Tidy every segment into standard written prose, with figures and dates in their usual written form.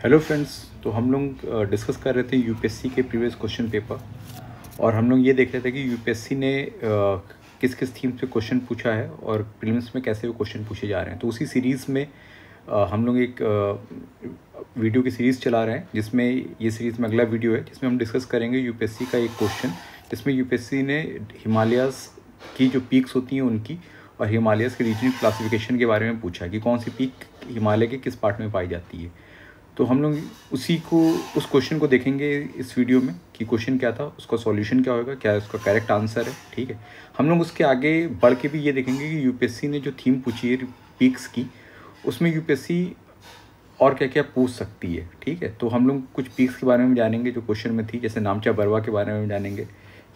Hello friends. तो हम लोग डिस्कस कर रहे थे यूपीएससी के प्रीवियस क्वेश्चन पेपर और हम लोग ये देख रहे थे कि यूपीएससी ने किस किस थीम पे क्वेश्चन पूछा है और प्रीलिम्स में कैसे वो क्वेश्चन पूछे जा रहे हैं। तो उसी सीरीज़ में हम लोग एक वीडियो की सीरीज़ चला रहे हैं, जिसमें ये सीरीज़ में अगला वीडियो है जिसमें हम डिस्कस करेंगे यूपीएससी का एक क्वेश्चन, जिसमें यूपीएससी ने हिमालयाज़ की जो पीक्स होती हैं उनकी और हिमालयाज़ के रीजनल क्लासिफिकेशन के बारे में पूछा है कि कौन सी पीक हिमालय के किस पार्ट में पाई जाती है। तो हम लोग उस क्वेश्चन को देखेंगे इस वीडियो में कि क्वेश्चन क्या था, उसका सॉल्यूशन क्या होगा, क्या उसका करेक्ट आंसर है। ठीक है, हम लोग उसके आगे बढ़ के भी ये देखेंगे कि यूपीएससी ने जो थीम पूछी है पीक्स की, उसमें यूपीएससी और क्या क्या पूछ सकती है। ठीक है, तो हम लोग कुछ पीक्स के बारे में जानेंगे जो क्वेश्चन में थी, जैसे नामचा बरवा के बारे में जानेंगे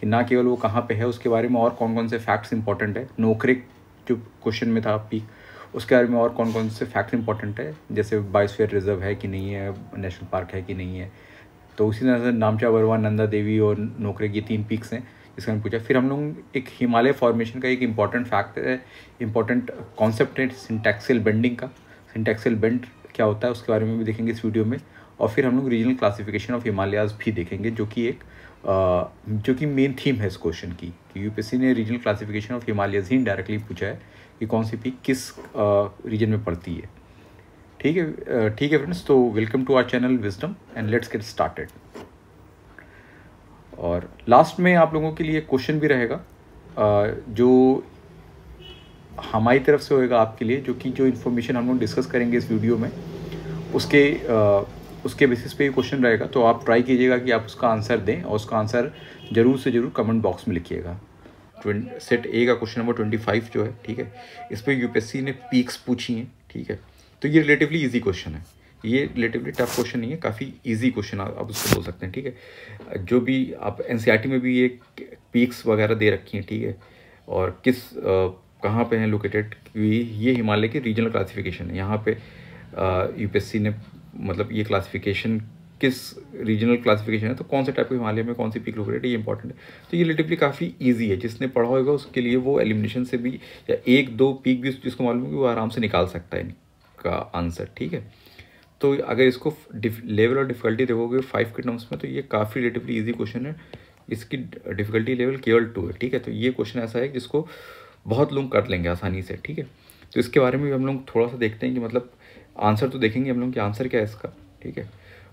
कि ना केवल वो कहाँ पे है, उसके बारे में और कौन कौन से फैक्ट्स इंपॉर्टेंट है। नोकरेक जो क्वेश्चन में था पीक, उसके बारे में और कौन कौन से फैक्ट्स इंपॉर्टेंट है, जैसे बायोस्फीयर रिजर्व है कि नहीं है, नेशनल पार्क है कि नहीं है। तो उसी तरह से नामचा बरवा, नंदा देवी और नोकरेक, ये 3 पीक्स हैं जिसका हमने पूछा। फिर हम लोग एक हिमालय फॉर्मेशन का एक इंपॉर्टेंट फैक्ट है, इंपॉर्टेंट कॉन्सेप्ट है सिंटैक्सियल बेंडिंग का। सिंटैक्सियल बेंड क्या होता है उसके बारे में भी देखेंगे इस वीडियो में। और फिर हम लोग रीजनल क्लासिफिकेशन ऑफ हिमालयाज भी देखेंगे, जो कि मेन थीम है इस क्वेश्चन की, कि यूपीएससी ने regional classification of Himalayas he directly पूछा है कि कौन सी पीक किस रीजन में पड़ती है। ठीक है फ्रेंड्स, तो welcome to our channel wisdom and let's get started. और लास्ट में आप लोगों के लिए क्वेश्चन भी रहेगा जो हमारी तरफ से होएगा आपके लिए, जो इन्फॉर्मेशन हम लोग डिस्कस करेंगे इस वीडियो में, उसके बेसिस पे ये क्वेश्चन रहेगा। तो आप ट्राई कीजिएगा कि आप उसका आंसर दें और उसका आंसर ज़रूर से ज़रूर कमेंट बॉक्स में लिखिएगा। सेट ए का क्वेश्चन नंबर 25 जो है, ठीक है, इस पर यूपीएससी ने पीक्स पूछी हैं। ठीक है, तो ये रिलेटिवली इजी क्वेश्चन है, ये रिलेटिवली टफ क्वेश्चन नहीं है, काफ़ी इजी क्वेश्चन आप उसको बोल सकते हैं। ठीक है, जो भी आप एनसीईआरटी में भी ये पीक्स वगैरह दे रखी हैं, ठीक है, और कहाँ पे हैं लोकेटेड, ये हिमालय की रीजनल क्लासिफिकेशन है। यहाँ पे यूपीएससी ने मतलब ये क्लासिफिकेशन किस रीजनल क्लासिफिकेशन है, तो कौन से टाइप के हिमालय में कौन सी पीक लोकेटेड है, ये इंपॉर्टेंट है। तो ये रिलेटिवली काफ़ी इजी है, जिसने पढ़ा होगा उसके लिए वो एलिमिनेशन से भी, या 1-2 पीक भी जिसको मालूम है, वो आराम से निकाल सकता है इनका आंसर। ठीक है, तो अगर इसको लेवल और डिफ़िकल्टी देखोगे 5 के टर्म्स में, तो ये काफ़ी रिलेटिवली ईजी क्वेश्चन है। इसकी डिफ़िकल्टी लेवल केवल 2 है। ठीक है, तो ये क्वेश्चन ऐसा है जिसको बहुत लोग कर लेंगे आसानी से। ठीक है, तो इसके बारे में भी हम लोग थोड़ा सा देखते हैं कि मतलब आंसर तो देखेंगे हम लोग कि आंसर क्या है इसका। ठीक है,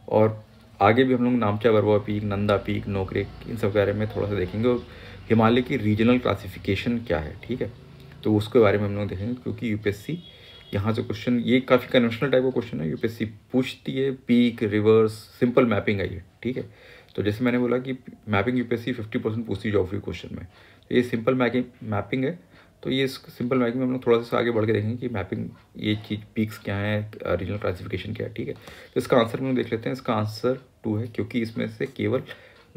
और आगे भी हम लोग नामचा बरवा पीक, नंदा पीक, नोकरेक, इन सब के बारे में थोड़ा सा देखेंगे, और हिमालय की रीजनल क्लासिफिकेशन क्या है। ठीक है, तो उसके बारे में हम लोग देखेंगे, क्योंकि यूपीएससी यहाँ से क्वेश्चन, ये काफ़ी कन्वेंशनल टाइप का क्वेश्चन है। यूपीएससी पूछती है पीक, रिवर्स, सिंपल मैपिंग है ये। ठीक है, तो जैसे मैंने बोला कि मैपिंग यूपीएससी 50% पूछती है ज्योग्राफी क्वेश्चन में, तो ये सिंपल मैपिंग है। तो ये सिंपल मैपिंग में हम लोग थोड़ा सा आगे बढ़ के देखेंगे कि मैपिंग, ये चीज़ पीक्स क्या है, रीजनल क्लासिफिकेशन क्या है। ठीक है, तो इसका आंसर हम लोग देख लेते हैं। इसका आंसर 2 है, क्योंकि इसमें से केवल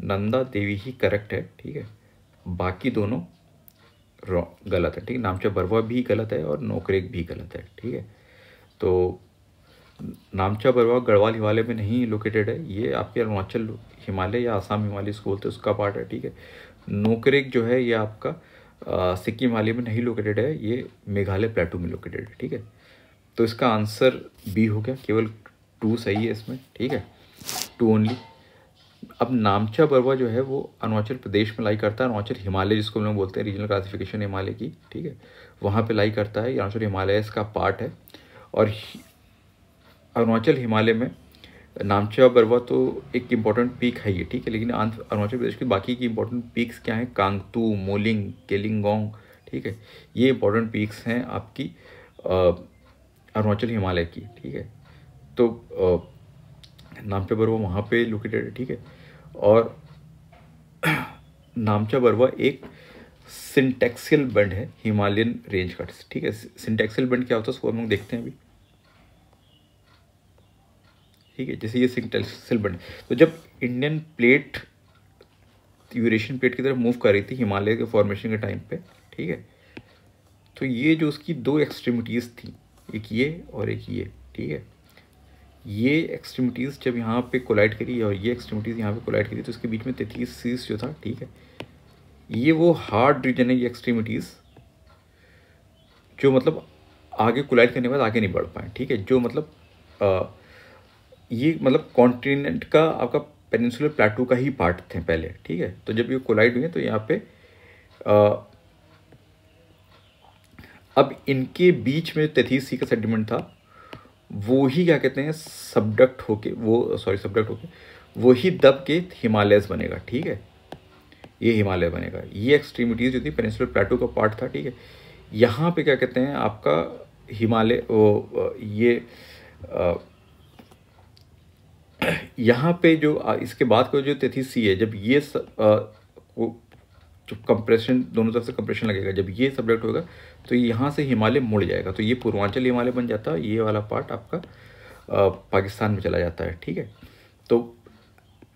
नंदा देवी ही करेक्ट है। ठीक है, बाकी दोनों गलत है। ठीक है, नामचा बरवा भी गलत है और नोकरेक भी गलत है। ठीक है, तो नामचा बरवा गढ़वाल हिमालय में नहीं लोकेटेड है, ये आपके अरुणाचल हिमालय या आसाम हिमालय इसको बोलते हैं, उसका पार्ट है। ठीक है, नोकरेक जो है ये आपका सिक्किम हिमालय में नहीं लोकेटेड है, ये मेघालय प्लेटू में लोकेटेड है। ठीक है, तो इसका आंसर बी हो गया, केवल 2 सही है इसमें। ठीक है, 2 ओनली। अब नामचा बरवा जो है वो अरुणाचल प्रदेश में लाई करता है, अरुणाचल हिमालय जिसको हम लोग बोलते हैं, रीजनल क्लासिफिकेशन हिमालय की। ठीक है, वहाँ पे लाई करता है, अरुणाचल हिमालय इसका पार्ट है। और अरुणाचल हिमालय में नामचा बरवा तो एक इम्पॉर्टेंट पीक है ये। ठीक है, लेकिन अरुणाचल प्रदेश की बाकी की इम्पोर्टेंट पीक्स क्या हैं, कांगतू, मोलिंग, केलिंगोंग। ठीक है, ये इम्पोर्टेंट पीक्स हैं आपकी अरुणाचल हिमालय की। ठीक है, तो नामचा बरवा वहाँ पे लोकेटेड है। ठीक है, और नामचा बरवा एक सिंटैक्सियल बेंड है हिमालयन रेंज का। ठीक है, सिंटैक्सियल बेंड क्या होता है उसको हम लोग देखते हैं अभी। ठीक है, जैसे ये सिंटैक्सियल बेंड, तो जब इंडियन प्लेट यूरेशियन प्लेट की तरफ मूव कर रही थी हिमालय के फॉर्मेशन के टाइम पे, ठीक है, तो ये जो उसकी 2 एक्सट्रीमिटीज़ थी, एक ये और एक ये। ठीक है, ये एक्सट्रीमिटीज़ जब यहाँ पे कोलाइड करी और ये एक्सट्रीमिटीज़ यहाँ पे कोलाइड करी, तो इसके बीच में 33 सीज जो था, ठीक है, ये वो हार्ड रीजन है, ये एक्सट्रीमिटीज़ जो मतलब आगे कोलाइड करने के बाद आगे नहीं बढ़ पाए। ठीक है, जो मतलब ये मतलब कॉन्टिनेंट का आपका पेनिनसुलर प्लेटू का ही पार्ट थे पहले, ठीक है। तो जब ये कोलाइड हुए तो यहाँ पे अब इनके बीच में तैतीस सी का सेडिमेंट था, वो ही क्या कहते हैं सबडक्ट होके, वो सॉरी सबडक्ट होके वो ही दब के हिमालयस बनेगा, ठीक है। ये हिमालय बनेगा, ये एक्सट्रीमिटीज जो थी पेनिनसुलर प्लेटू का पार्ट था, ठीक है। यहाँ पे क्या कहते हैं आपका हिमालय ये यहाँ पे जो इसके बाद का जो 33C है, जब ये जो कंप्रेशन दोनों तरफ से कंप्रेशन लगेगा, जब ये सबलेक्ट होगा तो यहाँ से हिमालय मुड़ जाएगा, तो ये पूर्वांचल हिमालय बन जाता है, ये वाला पार्ट आपका पाकिस्तान में चला जाता है, ठीक है। तो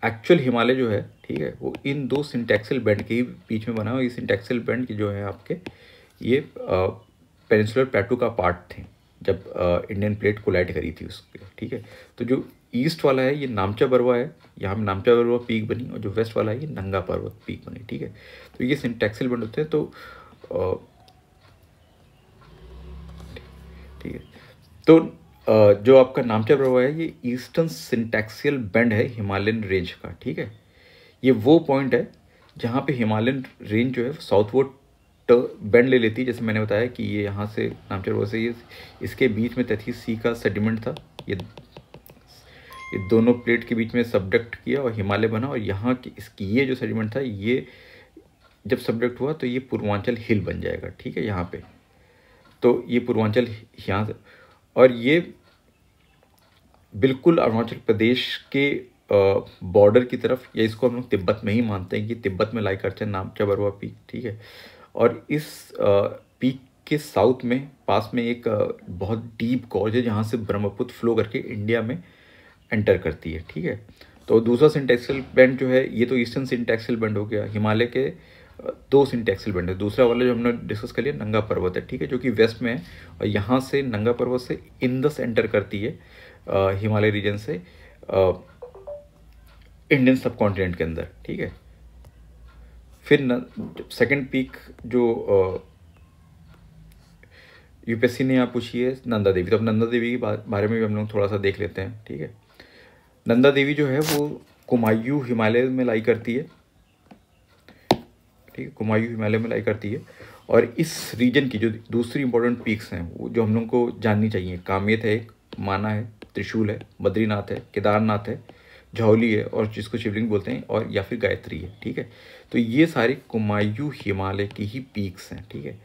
एक्चुअल हिमालय जो है, ठीक है, वो इन दो सिंटैक्सल बेंड के ही बीच में बना हुआ। ये सिंटैक्सल बेंड की जो है आपके ये पेनिनसुलर प्लेटू का पार्ट थे जब इंडियन प्लेट कोलाइड करी थी उसके, ठीक है। तो जो ईस्ट वाला है ये नामचा बरवा है, यहाँ पे नामचा बरवा पीक बनी, और जो वेस्ट वाला है ये नंगा पर्वत पीक बनी, ठीक है। तो ये सिंटैक्सल बेंड होते हैं, तो ठीक है। तो जो आपका नामचा बरवा है ये ईस्टर्न सिंटैक्सियल बेंड है हिमालयन रेंज का, ठीक है। ये वो पॉइंट है जहाँ पे हिमालयन रेंज जो है साउथवर्ड बेंड ले लेती है, जैसे मैंने बताया कि ये यहाँ से नामचा बरवा से ये इसके बीच में 33C का सेडिमेंट था, ये दोनों प्लेट के बीच में सबडक्ट किया और हिमालय बना, और यहाँ की इसकी ये जो सेडिमेंट था ये जब सबडक्ट हुआ तो ये पूर्वांचल हिल बन जाएगा, ठीक है। यहाँ पे तो ये पूर्वांचल यहाँ से, और ये बिल्कुल अरुणाचल प्रदेश के बॉर्डर की तरफ, या इसको हम लोग तिब्बत में ही मानते हैं कि तिब्बत में लाई करते हैं नामचा बरवा पीक, ठीक है। और इस पीक के साउथ में पास में एक बहुत डीप गॉर्ज है जहाँ से ब्रह्मपुत्र फ्लो करके इंडिया में एंटर करती है, ठीक है। तो दूसरा सिंटैक्सल बेंड जो है ये तो ईस्टर्न सिंटैक्सल बेंड हो गया। हिमालय के दो सिंटैक्सल बेंड है, दूसरा वाला जो हमने डिस्कस कर लिया नंगा पर्वत है, ठीक है, जो कि वेस्ट में है, और यहाँ से नंगा पर्वत से इंदस एंटर करती है हिमालय रीजन से इंडियन सब कॉन्टिनेंट के अंदर, ठीक है। फिर सेकंड पीक जो यूपीएससी ने यहाँ पूछी है नंदा देवी, तो अब नंदा देवी के बारे में भी हम लोग थोड़ा सा देख लेते हैं, ठीक है। नंदा देवी जो है वो कुमायूं हिमालय में लाई करती है, ठीक है, कुमायूं हिमालय में लाई करती है। और इस रीजन की जो दूसरी इंपॉर्टेंट पीक्स हैं वो जो हम लोग को जाननी चाहिए, कामेत है, एक माना है, त्रिशूल है, बद्रीनाथ है, केदारनाथ है, झौली है, और जिसको शिवलिंग बोलते हैं, और या फिर गायत्री है, ठीक है। तो ये सारी कुमायूं हिमालय की ही पीक्स हैं, ठीक है।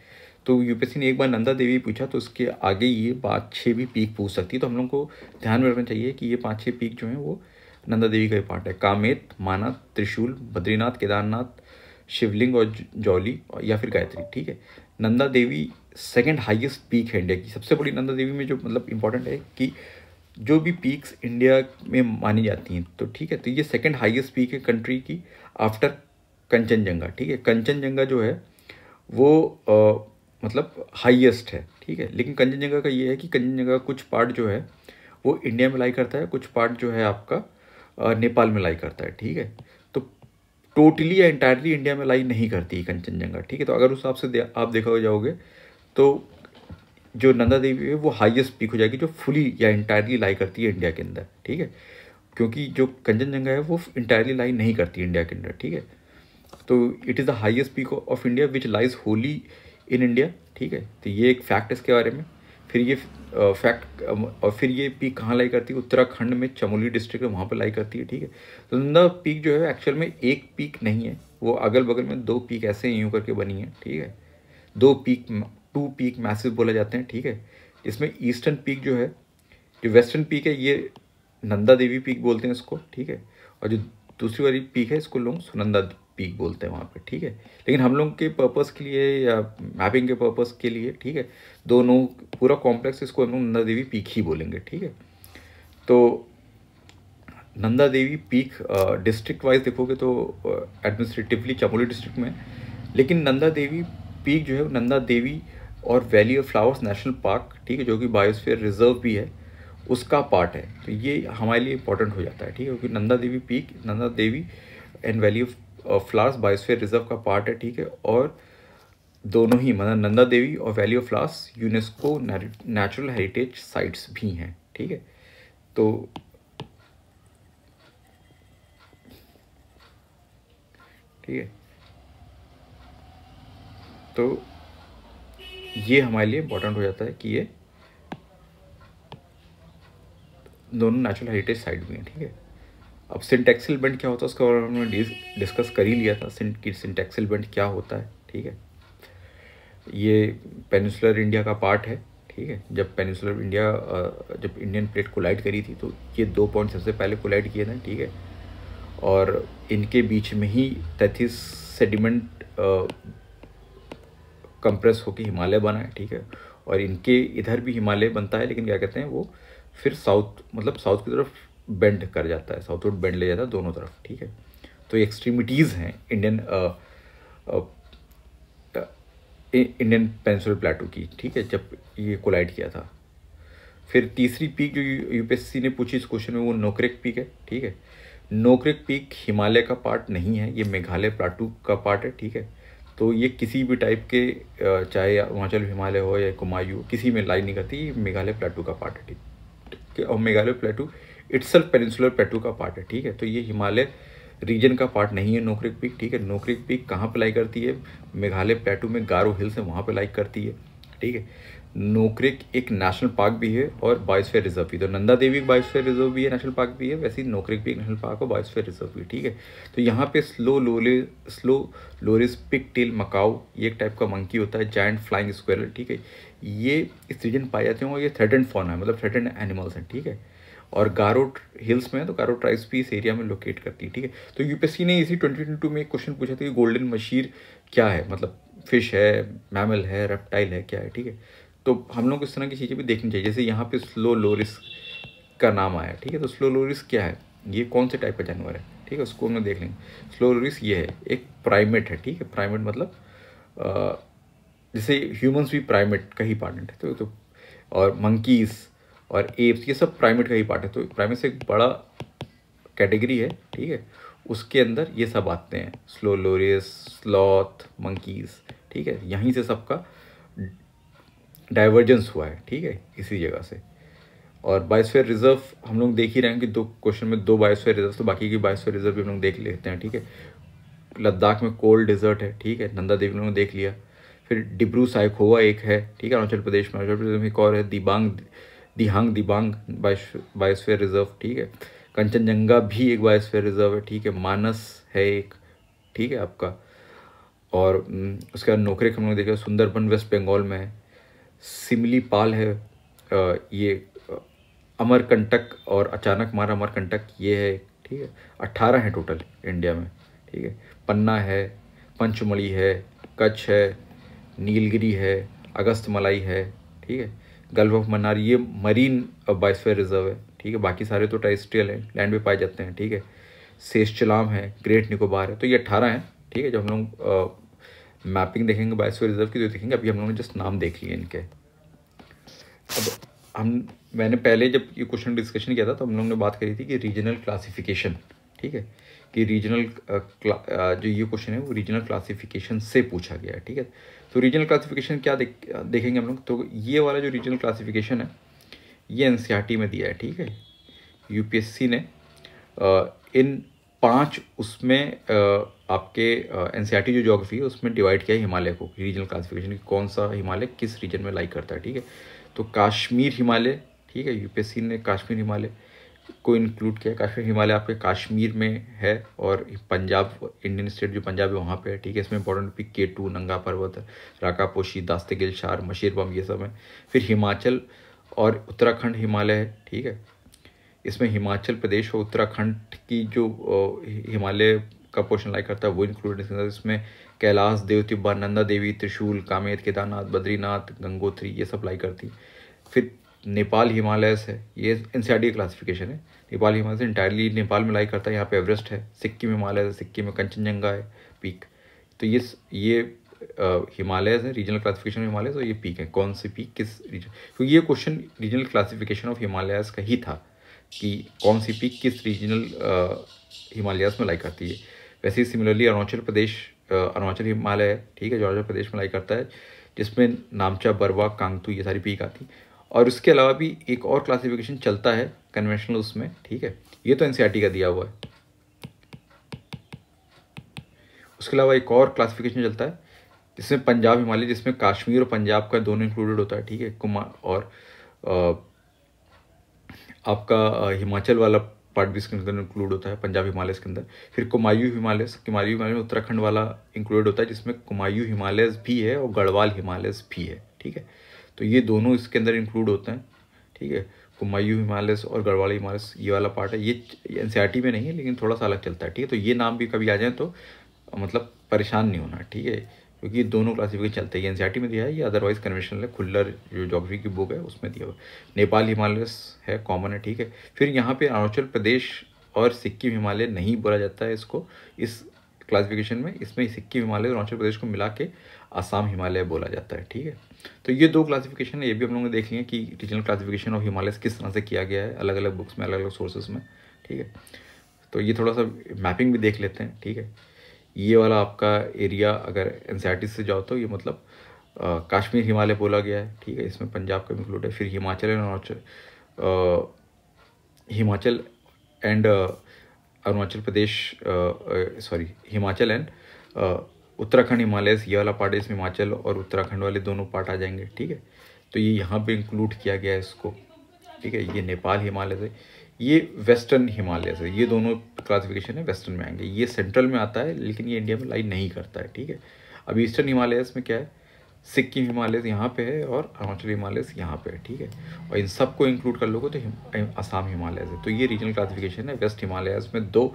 तो यूपीएससी ने एक बार नंदा देवी पूछा तो उसके आगे ये 5-6 भी पीक पूछ सकती है, तो हम लोग को ध्यान में रखना चाहिए कि ये 5-6 पीक जो हैं वो नंदा देवी का ही पार्ट है। कामेत, माना, त्रिशूल, बद्रीनाथ, केदारनाथ, शिवलिंग और जौली या फिर गायत्री, ठीक है। Nanda Devi second highest peak है इंडिया की। सबसे बड़ी नंदा देवी में जो मतलब इंपॉर्टेंट है कि जो भी पीक्स इंडिया में मानी जाती हैं, तो ठीक है, तो ये सेकंड हाईएस्ट पीक है कंट्री की आफ्टर कंचनजंगा, ठीक है। कंचनजंगा जो है वो मतलब हाईएस्ट है, ठीक है। लेकिन कंचनजंगा का ये है कि कंचनजंगा का कुछ पार्ट जो है वो इंडिया में लाई करता है, कुछ पार्ट जो है आपका नेपाल में लाई करता है, ठीक है। तो टोटली या इंटायरली इंडिया में लाई नहीं करती है कंचनजंगा, ठीक है। तो अगर उस हिसाब से आप देखा जाओगे तो जो नंदा देवी है वो हाईएस्ट पीक हो जाएगी जो फुली या इंटायरली लाई करती है इंडिया के अंदर, ठीक है। क्योंकि जो कंचनजंगा है वो इंटायरली लाई नहीं करती इंडिया के अंदर, ठीक है। तो it is the highest peak of India which lies Holi in India, ठीक है। तो ये एक फैक्ट इसके बारे में। फिर ये फैक्ट और फिर ये पीक कहाँ लाई करती है, उत्तराखंड में चमोली डिस्ट्रिक्ट है, वहाँ पर लाई करती है, ठीक है। तो नंदा पीक जो है एक्चुअल में एक पीक नहीं है, वो अगल बगल में दो पीक ऐसे यूँ करके बनी है, ठीक है। दो पीक, टू पीक मैसिव बोले जाते हैं, ठीक है। इसमें ईस्टर्न पीक जो है, जो वेस्टर्न पीक है ये नंदा देवी पीक बोलते हैं इसको, ठीक है। और जो दूसरी वाली पीक है इसको लोग सुनंदा पीक बोलते हैं वहाँ पे, ठीक है। लेकिन हम लोग के पर्पस के लिए या मैपिंग के पर्पस के लिए, ठीक है, दोनों पूरा कॉम्प्लेक्स इसको हम लोग नंदा देवी पीक ही बोलेंगे, ठीक है। तो Nanda Devi peak district wise देखोगे तो एडमिनिस्ट्रेटिवली चमोली डिस्ट्रिक्ट में, लेकिन नंदा देवी पीक जो है नंदा देवी और valley of flowers national park, ठीक है, जो कि बायोस्फीयर रिजर्व भी है, उसका पार्ट है। तो ये हमारे लिए इंपॉर्टेंट हो जाता है, ठीक है, क्योंकि Nanda Devi peak, Nanda Devi and valley of flowers biosphere reserve का पार्ट है, ठीक है। और दोनों ही मतलब नंदा देवी और valley of flowers UNESCO natural heritage sites भी हैं, ठीक है। तो ठीक है। तो ये हमारे लिए इम्पोर्टेंट हो जाता है कि ये दोनों नेचुरल हेरिटेज साइट भी हैं, ठीक है। अब सिंटैक्सल बेल्ट क्या होता है उसका हमने डिस्कस कर ही लिया था, सिंटैक्सल बेल्ट क्या होता है, ठीक है। ये पेनिनसुलर इंडिया का पार्ट है, ठीक है। जब पेनिनसुलर इंडिया जब इंडियन प्लेट कोलाइड करी थी तो ये 2 पॉइंट सबसे पहले कोलाइड किए थे, ठीक है। और इनके बीच में ही तैतीस सेडिमेंट कंप्रेस होकर हिमालय बना है, ठीक है। और इनके इधर भी हिमालय बनता है, लेकिन क्या कहते हैं वो फिर साउथ मतलब साउथ की तरफ बेंड कर जाता है, साउथवर्ड बेंड ले जाता है दोनों तरफ, ठीक है। तो ये एक्सट्रीमिटीज़ हैं इंडियन पेनिनसुलर प्लेटो की, ठीक है, जब ये कोलाइड किया था। फिर तीसरी पीक जो यूपीएससी ने पूछी इस क्वेश्चन में वो नोक्रेक पीक है, ठीक है। नोक्रेक पीक हिमालय का पार्ट नहीं है, ये मेघालय प्लाटू का पार्ट है, ठीक है। तो ये किसी भी टाइप के चाहे अरुणाचल हिमालय हो या कुमायूं किसी में लाई नहीं करती, ये मेघालय प्लाटू का पार्ट है, ठीक है। और मेघालय प्लेटू इटसेल्फ पेनिनसुलर प्लेटू का पार्ट है, ठीक है। तो ये हिमालय रीजन का पार्ट नहीं है नोक्रेक पीक, ठीक है। नोक्रेक पीक कहाँ पे लाई करती है, मेघालय प्लेटू में गारो हिल्स है वहाँ पे लाई करती है, ठीक है। नोक्रेक एक नेशनल पार्क भी है और बायोस्फीयर रिजर्व भी, तो नंदा देवी एक बायोस्फीयर रिजर्व भी है, नेशनल पार्क भी है, वैसे ही नोक्रेक भी एक नेशनल पार्क और बायोस्फीयर रिजर्व भी, ठीक है। तो यहाँ पे slow loris pig tail macaque ये एक टाइप का मंकी होता है, जायंट फ्लाइंग स्क्वेरल, ठीक है। ये इस रीजन पाए जाते हैं और ये थ्रेटेंड फॉना है, मतलब थ्रेटेंड एनिमल्स हैं, ठीक है। और गारो हिल्स में है तो गारो ट्राइब्स भी इस एरिया में लोकेट करती है, ठीक है। तो यूपीएससी ने इसी 2022 में एक क्वेश्चन पूछा था कि गोल्डन मशीर क्या है, मतलब फिश है, मैमल है, रेप्टाइल है, क्या है, ठीक है। तो हम लोग इस तरह की चीज़ें भी देखनी चाहिए, जैसे यहाँ पे स्लो लोरिस का नाम आया, ठीक है। तो स्लो लोरिस क्या है, ये कौन से टाइप का जानवर है, ठीक है, उसको हम लोग देख लेंगे। स्लो लोरिस ये है एक प्राइमेट है, ठीक है। प्राइमेट मतलब जैसे ह्यूमंस भी प्राइमेट का ही पार्ट है, तो और मंकीज़ और एप्स ये सब प्राइमेट का ही पार्ट है। तो प्राइमेट से एक बड़ा कैटेगरी है, ठीक है, उसके अंदर ये सब आते हैं, स्लो लोरिस, स्लॉथ, मंकीज़, ठीक है। यहीं से सबका डाइवर्जेंस हुआ है, ठीक है, इसी जगह से। और बायोस्फीयर रिजर्व हम लोग देख ही रहे हैं कि 2 क्वेश्चन में 2 बायोस्फीयर रिजर्व, तो बाकी की बायोस्फीयर रिजर्व भी हम लोग देख लेते हैं, ठीक है। लद्दाख में कोल्ड डेजर्ट है, ठीक है, नंदा देवी ने देख लिया। फिर डिब्रू साइखोवा एक है, ठीक है, अरुणाचल प्रदेश में एक और है, दिहांग बायोस्फीयर रिजर्व, ठीक है। कंचनजंगा भी एक बायोस्फीयर रिजर्व है, ठीक है। मानस है एक, ठीक है आपका। और उसके बाद नोक्रेक हम लोग देखें, सुंदरबन वेस्ट बंगाल में है। सिमलीपाल है, ये अमरकंटक और अचानक मारा अमरकंटक ये है, ठीक है। 18 है टोटल इंडिया में, ठीक है। पन्ना है, पंचमढ़ी है, कच्छ है, नीलगिरी है, अगस्त मलाई है, ठीक है। गल्फ ऑफ मन्नार ये मरीन बायोस्फीयर रिजर्व है, ठीक है। बाकी सारे तो टेरेस्ट्रियल हैं, लैंड पे पाए जाते हैं, ठीक है। सेशचलाम है, ग्रेट निकोबार है, तो ये 18 हैं, ठीक है। जब हम लोग मैपिंग देखेंगे बायोस्फीयर रिजर्व की तो देखेंगे, अभी हम लोगों ने जस्ट नाम देख लिए इनके। अब मैंने पहले जब ये क्वेश्चन डिस्कशन किया था तो हम लोगों ने बात करी थी कि रीजनल क्लासिफिकेशन, ठीक है, कि रीजनल जो ये क्वेश्चन है वो रीजनल क्लासिफिकेशन से पूछा गया है, ठीक है। तो रीजनल क्लासिफिकेशन क्या देखेंगे हम लोग, तो ये वाला जो रीजनल क्लासिफिकेशन है ये एनसीईआरटी में दिया है, ठीक है। यूपीएससी ने इन 5 उसमें आपके एनसीईआरटी जो ज्योग्राफी है उसमें डिवाइड किया है हिमालय को, रीजनल क्लासिफिकेशन की कौन सा हिमालय किस रीजन में लाई करता है, ठीक है। तो कश्मीर हिमालय, ठीक है, यूपीएससी ने कश्मीर हिमालय को इंक्लूड किया। कश्मीर हिमालय आपके कश्मीर में है और पंजाब इंडियन स्टेट जो पंजाब है वहाँ पे है, ठीक है। इसमें इंपॉर्टेंट पिक K2 नंगा पर्वत, राकापोशी, दास्तेगिल शार, मशीरबम ये सब है। फिर हिमाचल और उत्तराखंड हिमालय है, ठीक है। इसमें हिमाचल प्रदेश और उत्तराखंड की जो हिमालय का पोर्शन लाई करता है वो इंक्लूड है। इसमें कैलाश, देवतिब्बा, नंदा देवी, त्रिशूल, कामेत, केदारनाथ, बद्रीनाथ, गंगोत्री ये सब लाई करती है। फिर नेपाल हिमालय है, ये एनसीईआरटी क्लासिफिकेशन है। नेपाल हिमालय से इंटायरली नेपाल में लाई करता है, यहाँ पे एवरेस्ट है। सिक्किम हिमालय है, सिक्किम में कंचनजंगा है पीक। तो ये हिमालय है, रीजनल क्लासिफिकेशन ऑफ हिमालय, तो ये पीक है, कौन सी पीक किस रीजन। तो ये question regional classification of Himalayas का ही था कि कौन सी पीक किस रीजनल हिमालयाज में लाई करती है। वैसे ही सिमिलरली अरुणाचल हिमालय है, ठीक है, जो अरुणाचल प्रदेश में लाई करता है, जिसमें नामचा, बरवा, कांगतू ये सारी पीक आती। और उसके अलावा भी एक और क्लासिफिकेशन चलता है कन्वेंशनल उसमें, ठीक है। ये तो एनसीईआरटी का दिया हुआ है। उसके अलावा एक और क्लासिफिकेशन चलता है जिसमें पंजाब हिमालय, जिसमें कश्मीर और पंजाब का दोनों इंक्लूडेड होता है, ठीक है। और आपका हिमाचल वाला पार्ट भी इसके अंदर इंक्लूड होता है, पंजाब हिमालय के अंदर। फिर कुमायूं हिमालय में उत्तराखंड वाला इंक्लूडेड होता है, जिसमें कुमायूं हिमालय भी है और गढ़वाल हिमालय भी है, ठीक है। तो ये दोनों इसके अंदर इंक्लूड होते हैं, ठीक है। कुमायूं हिमालय और गढ़वाल हिमालय ये वाला पार्ट है, ये एनसीईआरटी में नहीं है लेकिन थोड़ा सा अलग चलता है, ठीक है। तो ये नाम भी कभी आ जाए तो मतलब परेशान नहीं होना, ठीक है, क्योंकि दोनों क्लासिफिकेशन चलते हैं। एनसीईआरटी में दिया है, ये अदरवाइज कन्वेंशनल है, खुल्लर जो ज्योग्राफी की बुक है उसमें दिया हुआ। नेपाल हिमालय है, कॉमन है, ठीक है। फिर यहाँ पे अरुणाचल प्रदेश और सिक्किम हिमालय नहीं बोला जाता है इसको, इस क्लासिफिकेशन में। इसमें सिक्किम हिमालय और अरुणाचल प्रदेश को मिला के आसाम हिमालय बोला जाता है, ठीक है। तो ये दो क्लासिफिकेशन है, ये भी हम लोगों ने देख लिया कि रीजनल क्लासिफिकेशन ऑफ हिमालय किस तरह से किया गया है अलग अलग बुक्स में, अलग अलग सोर्सेज में, ठीक है। तो ये थोड़ा सा मैपिंग भी देख लेते हैं, ठीक है। ये वाला आपका एरिया अगर एनसीईआरटी से जाओ तो ये मतलब कश्मीर हिमालय बोला गया है, ठीक है। इसमें पंजाब का इंक्लूड है। फिर Himachal and Arunachal Pradesh, sorry, Himachal and Uttarakhand Himalaya, ये वाला पार्ट है, इसमें हिमाचल और उत्तराखंड वाले दोनों पार्ट आ जाएंगे, ठीक है। तो ये यहाँ पे इंक्लूड किया गया है इसको, ठीक है। ये नेपाल हिमालय से, ये वेस्टर्न हिमालय से, ये दोनों क्लासिफिकेशन है वेस्टर्न में आएंगे। ये सेंट्रल में आता है लेकिन ये इंडिया में लाई नहीं करता है, ठीक है। अब ईस्टर्न हिमालयस में क्या है, सिक्किम हिमालय यहाँ पे है और अरुणाचल हिमालय यहाँ पे है, ठीक है। और इन सबको इंक्लूड कर लोगे तो असम हिमालय है। तो ये रीजनल क्लासिफिकेशन है। वेस्ट हिमालयस में 2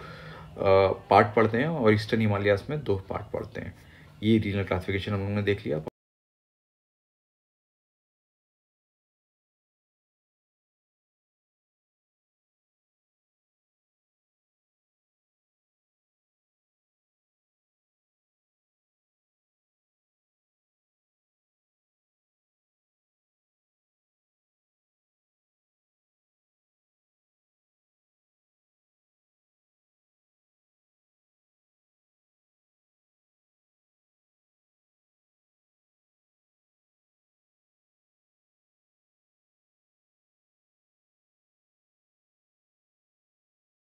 पार्ट पढ़ते हैं और ईस्टर्न हिमालयस में 2 पार्ट पढ़ते हैं। ये रीजनल क्लासिफिकेशन हम लोगों ने देख लिया।